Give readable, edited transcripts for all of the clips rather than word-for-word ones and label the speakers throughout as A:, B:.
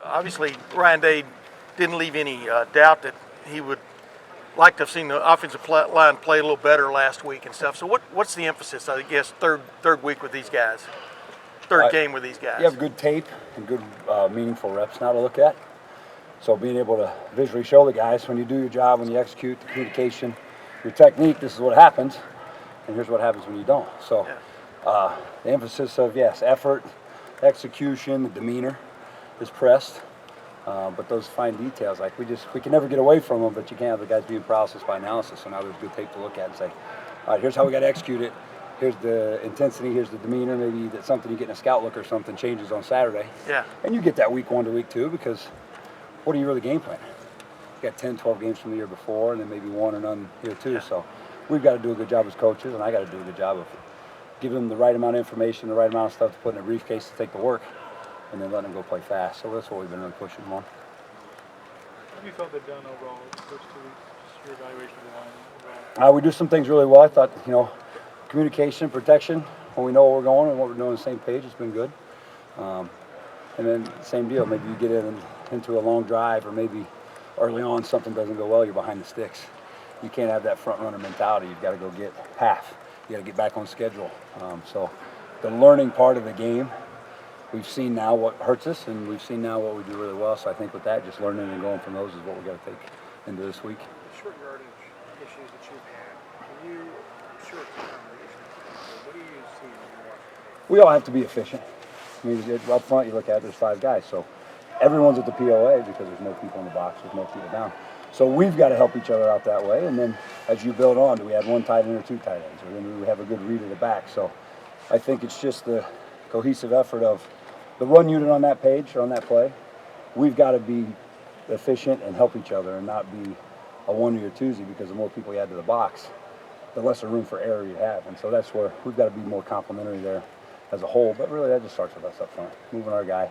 A: Obviously, Ryan Day didn't leave any doubt that he would like to have seen the offensive line play a little better last week and stuff. So what's the emphasis, I guess, third week with these guys? Third game with these guys.
B: You have good tape and good meaningful reps now to look at. So being able to visually show the guys when you do your job, when you execute, the communication, your technique, this is what happens, and here's what happens when you don't. So the emphasis of, yes, effort, execution, the demeanor is pressed. But those fine details, like we can never get away from them, but you can't have the guys being paralysis by analysis. So now there's good tape to look at and say, all right, here's how we got to execute it. Here's the intensity, here's the demeanor. Maybe that's something you get in a scout look or something changes on Saturday.
A: Yeah.
B: And you get that week 1 to week 2 because what are you really game planning? You got 10, 12 games from the year before and then maybe 1 or none here too. Yeah. So we've got to do a good job as coaches, and I got to do a good job of giving them the right amount of information, the right amount of stuff to put in a briefcase to take the work, and then letting them go play fast. So that's what we've been really pushing them on.
C: How have you felt they've done overall the first 2 weeks? Just your evaluation of the line?
B: We do some things really well. I thought, communication, protection, when we know where we're going and what we're doing on the same page, it's been good. And then same deal, maybe you get into a long drive or maybe early on something doesn't go well, you're behind the sticks. You can't have that front runner mentality. You've got to go get half. You got to get back on schedule. So the learning part of the game, we've seen now what hurts us and we've seen now what we do really well. So I think with that, just learning and going from those is what we got to take into this week.
C: The short yardage issues that you've had, can you what do you see in your watch?
B: We all have to be efficient. I mean, up front, you look at it, there's 5 guys. So everyone's at the POA because there's no people in the box, there's no people down. So we've got to help each other out that way. And then as you build on, do we have 1 tight end or 2 tight ends? Or then do we have a good read at the back? So I think it's just the cohesive effort of the run unit on that page or on that play. We've got to be efficient and help each other and not be a one or twosie, because the more people you add to the box, the lesser room for error you have. And so that's where we've got to be more complementary there as a whole. But really that just starts with us up front, moving our guy,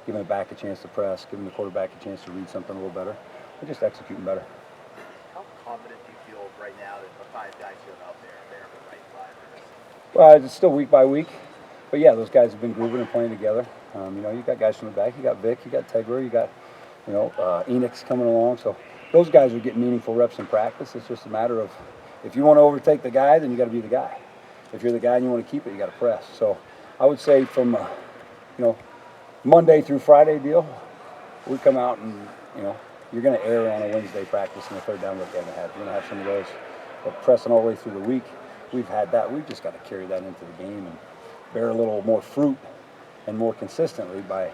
B: giving the back a chance to press, giving the quarterback a chance to read something a little better, and just executing better.
D: How confident do you feel right now that the 5 guys you have out there are there for the right 5?
B: Well, it's still week by week. But yeah, those guys have been grooving and playing together. You got guys from the back. You got Vic, you got Tegra, you got, Enix coming along. So those guys are getting meaningful reps in practice. It's just a matter of, if you want to overtake the guy, then you got to be the guy. If you're the guy and you want to keep it, you got to press. So I would say from, Monday through Friday deal, we come out and, you're going to err on a Wednesday practice and a third down look you haven't had. You're going to have some of those. But pressing all the way through the week, we've had that. We've just got to carry that into the game and bear a little more fruit and more consistently by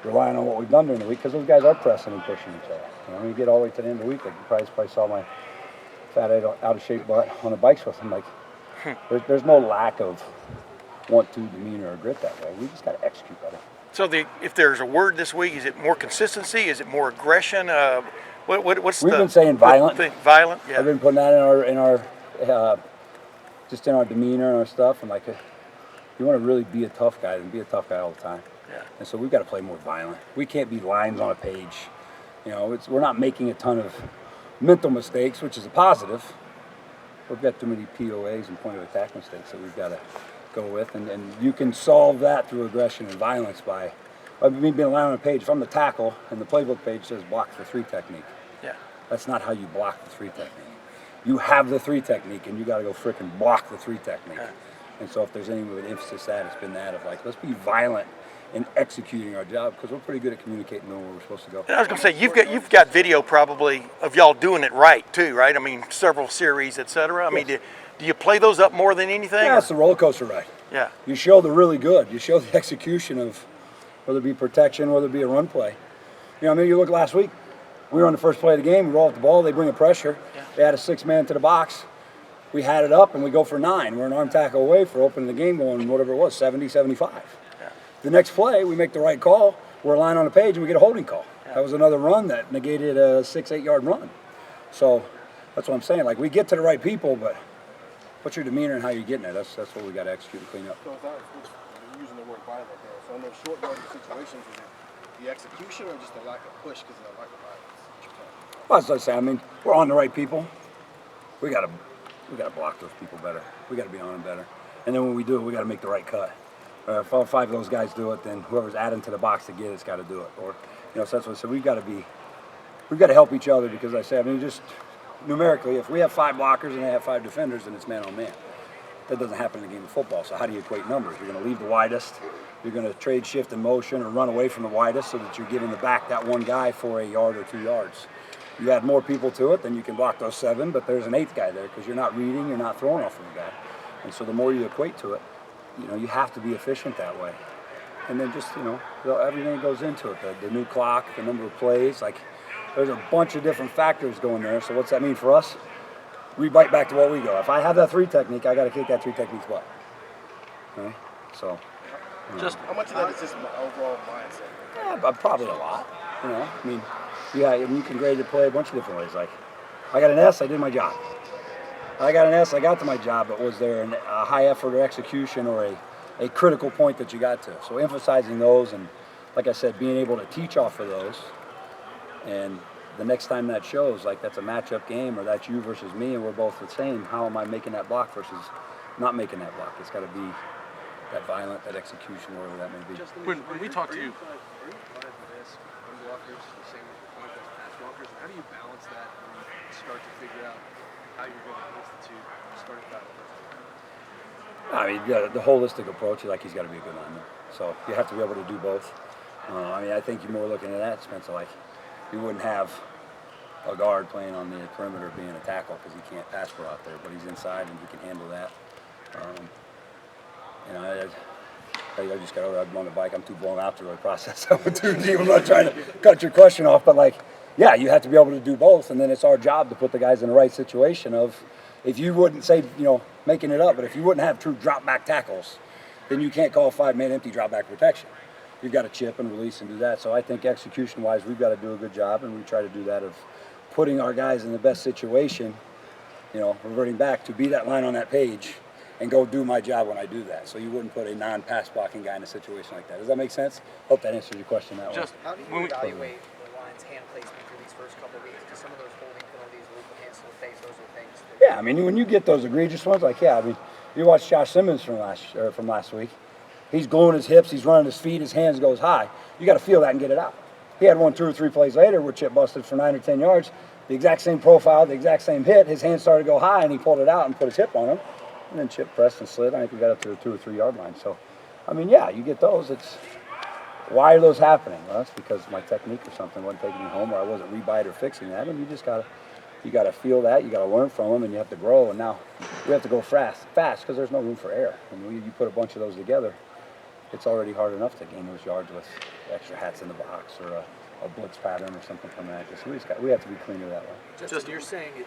B: relying on what we've done during the week, because those guys are pressing and pushing each other. When you get all the way to the end of the week, like you probably saw my fat out of shape butt on the bikes with them. Like there's no lack of want to, demeanor, or grit that way. We just got to execute better.
A: So if there's a word this week, is it more consistency? Is it more aggression? What's
B: We've been saying violent.
A: Violent, yeah.
B: I've been putting that in our just in our demeanor and our stuff. And like, you want to really be a tough guy, then be a tough guy all the time.
A: Yeah.
B: And so we've got to play more violent. We can't be lines on a page. We're not making a ton of mental mistakes, which is a positive. We've got too many POAs and point of attack mistakes that we've got to go with, and you can solve that through aggression and violence by me being a line on a page. If I'm the tackle and the playbook page says block the 3 technique, that's not how you block the 3 technique. You have the 3 technique and you got to go frickin' block the 3 technique. And so if there's any with an emphasis that, it's been that of like, let's be violent in executing our job, because we're pretty good at communicating knowing where we're supposed to go.
A: And I was going to say, you've got video probably of y'all doing it right too, right? I mean, several series, et cetera. I mean, do you play those up more than anything?
B: Yeah, it's the roller coaster ride.
A: Yeah.
B: You show the really good. You show the execution of whether it be protection, whether it be a run play. You look last week, we were on the first play of the game, we roll out the ball, they bring a pressure. Yeah. They add a 6-man to the box. We had it up and we go for 9. We're an arm tackle away for opening the game going whatever it was, 70, 75. Yeah. The next play, we make the right call. We're a line on the page and we get a holding call. Yeah. That was another run that negated a 6-8 yard run. So that's what I'm saying. Like, we get to the right people, but what's your demeanor and how you're getting it? That's what we got to execute and clean up.
C: So you're using the word violent there. So in those short yardage situations, is it the execution or just a lack of push because of the lack of violence?
B: Well, as I say, we're on the right people. We got to block those people better. We got to be on them better. And then when we do it, we got to make the right cut. if all 5 of those guys do it, then whoever's adding to the box to get it's got to do it. Or, so that's what. So we've got to help each other because just numerically, if we have 5 blockers and they have 5 defenders, then it's man on man. That doesn't happen in a game of football. So how do you equate numbers? You're going to leave the widest. You're going to trade shift and motion or run away from the widest so that you're giving the back that one guy for a yard or 2 yards. You add more people to it, then you can block those 7, but there's an 8th guy there because you're not reading, you're not throwing off of the guy. And so the more you equate to it, you have to be efficient that way. And then just, everything that goes into it, the new clock, the number of plays, there's a bunch of different factors going there. So what's that mean for us? We bite back to what we go. If I have that 3 technique, I got to kick that 3 technique's butt. Okay? So.
A: Just
C: How much of that is just my overall mindset?
B: Yeah, but probably a lot. You can grade the play a bunch of different ways. Like, I got an S, I did my job. I got an S, I got to my job, but was there a high effort or execution or a critical point that you got to? So emphasizing those and, like I said, being able to teach off of those. And the next time that shows, like that's a matchup game or that's you versus me and we're both the same, how am I making that block versus not making that block? It's got to be that violent, that execution, whatever that may be.
E: When we talk to you,
F: Are you fine with this? Run blockers, the same point as pass blockers. How do you balance that when you start to figure out how you're going to institute starting five first?
B: The holistic approach is like he's got to be a good lineman. So you have to be able to do both. I think you're more looking at that, Spencer. Like you wouldn't have a guard playing on the perimeter being a tackle because he can't pass pro out there, but he's inside and he can handle that. I just got over. I'm on the bike. I'm too blown out to really process that one too deep. I'm not trying to cut your question off, but you have to be able to do both, and then it's our job to put the guys in the right situation. If you wouldn't say, making it up, but if you wouldn't have true drop back tackles, then you can't call 5-man empty drop back protection. You've got to chip and release and do that. So I think execution-wise, we've got to do a good job, and we try to do that of putting our guys in the best situation. Reverting back to be that line on that page. And go do my job when I do that. So you wouldn't put a non-pass blocking guy in a situation like that. Does that make sense? Hope that answers your question that way.
F: How do you evaluate the line's hand placement through these first couple of weeks? Because some of those holding penalties, looping hands to the face, those are things.
B: When you get those egregious ones, you watch Josh Simmons from last week. He's gluing his hips, he's running his feet, his hands goes high. You got to feel that and get it out. He had one 2 or 3 plays later where Chip busted for 9 or 10 yards. The exact same profile, the exact same hit. His hands started to go high, and he pulled it out and put his hip on him. And then Chip pressed and slid. I think we got up to the 2 or 3 yard line. So, you get those. It's why are those happening? Well, that's because my technique or something wasn't taking me home, or I wasn't rebite or fixing that. And you got to feel that. You got to learn from them, and you have to grow. And now we have to go fast because there's no room for error. And when you put a bunch of those together, it's already hard enough to gain those yards with extra hats in the box or a blitz pattern or something coming at you. So we have to be cleaner that way.
G: Just you're saying you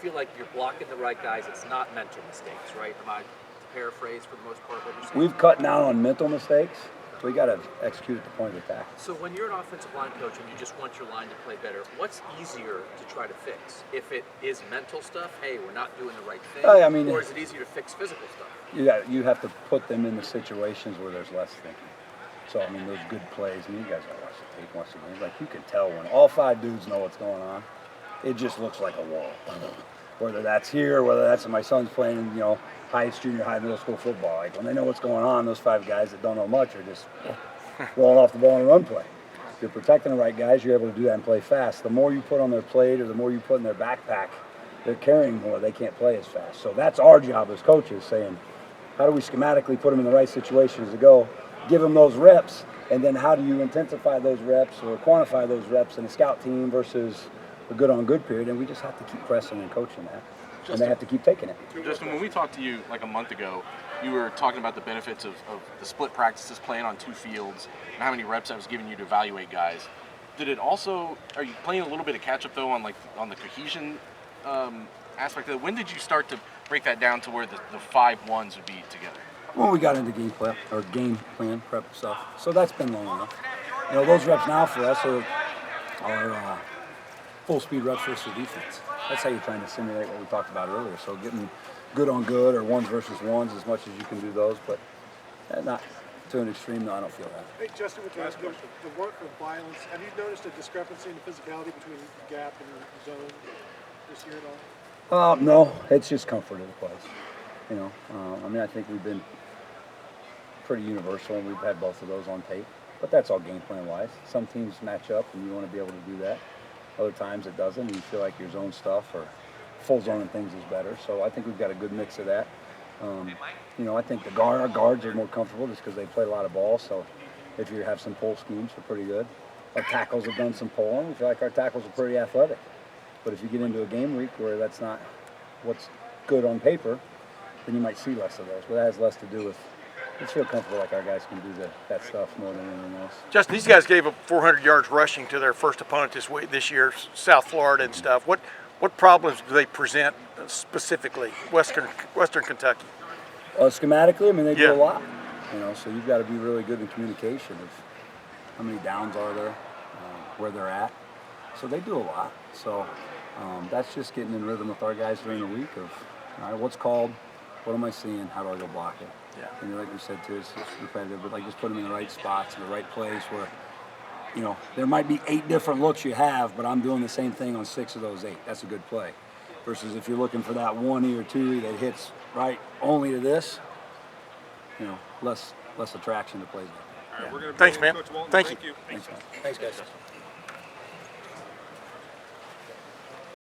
G: feel like you're blocking the right guys. It's not mental mistakes, right? Am I to paraphrase for the most part what you're saying?
B: We've cut down on mental mistakes. We got to execute at the point of attack.
G: So when you're an offensive line coach and you just want your line to play better, what's easier to try to fix? If it is mental stuff, hey, we're not doing the right thing, or is it easier to fix physical stuff?
B: You have to put them in the situations where there's less thinking. So, those good plays, you guys gotta watch the tape once again. You can tell when all 5 dudes know what's going on, it just looks like a wall. Whether that's here, whether that's when my son's playing, highest junior high, middle school football. When they know what's going on, those 5 guys that don't know much are just rolling off the ball in a run play. If you're protecting the right guys, you're able to do that and play fast. The more you put on their plate or the more you put in their backpack, they're carrying more. They can't play as fast. So that's our job as coaches, saying, how do we schematically put them in the right situations to go, give them those reps, and then how do you intensify those reps or quantify those reps in a scout team versus a good-on-good period, and we just have to keep pressing and coaching that. And they have to keep taking it.
E: Justin, when we talked to you a month ago, you were talking about the benefits of the split practices, playing on 2 fields, and how many reps that was giving you to evaluate guys. Did it also, are you playing a little bit of catch-up, though, on the cohesion aspect of it? When did you start to break that down to where the 5 ones would be together?
B: When we got into game plan prep stuff. So that's been long enough. Those reps now for us are full speed reps versus defense. That's how you're trying to simulate what we talked about earlier. So getting good on good or 1s versus 1s as much as you can do those, but not to an extreme. No, I don't feel that.
H: Hey, Justin, with the work of violence, have you noticed a discrepancy in the physicality between gap and zone this year at all?
B: No, it's just comfort of the place. I think we've been pretty universal, and we've had both of those on tape. But that's all game plan wise. Some teams match up, and you want to be able to do that. Other times it doesn't. You feel like your zone stuff or full zone and things is better. So I think we've got a good mix of that. I think our guards are more comfortable just because they play a lot of ball. So if you have some pull schemes, they're pretty good. Our tackles have done some pulling. We feel like our tackles are pretty athletic. But if you get into a game week where that's not what's good on paper, then you might see less of those. But that has less to do with, I feel comfortable like our guys can do that stuff more than anything else.
A: Justin, these guys gave up 400 yards rushing to their first opponent this year, South Florida and stuff. What problems do they present specifically, Western Kentucky?
B: Schematically, I mean, they do a lot. So you've got to be really good in communication of how many downs are there, where they're at. So they do a lot. So that's just getting in rhythm with our guys during the week of, all right, what's called, what am I seeing, how do I go block it?
A: Yeah.
B: And like we said too, it's repetitive, but like just put them in the right spots, in the right place where, there might be 8 different looks you have, but I'm doing the same thing on 6 of those 8. That's a good play. Versus if you're looking for that 1E or 2E that hits right only to this, less attraction to plays like that.
A: Thanks, man.
H: Coach Walton,
A: Thank you.
B: Thanks, man.
G: Thanks, guys.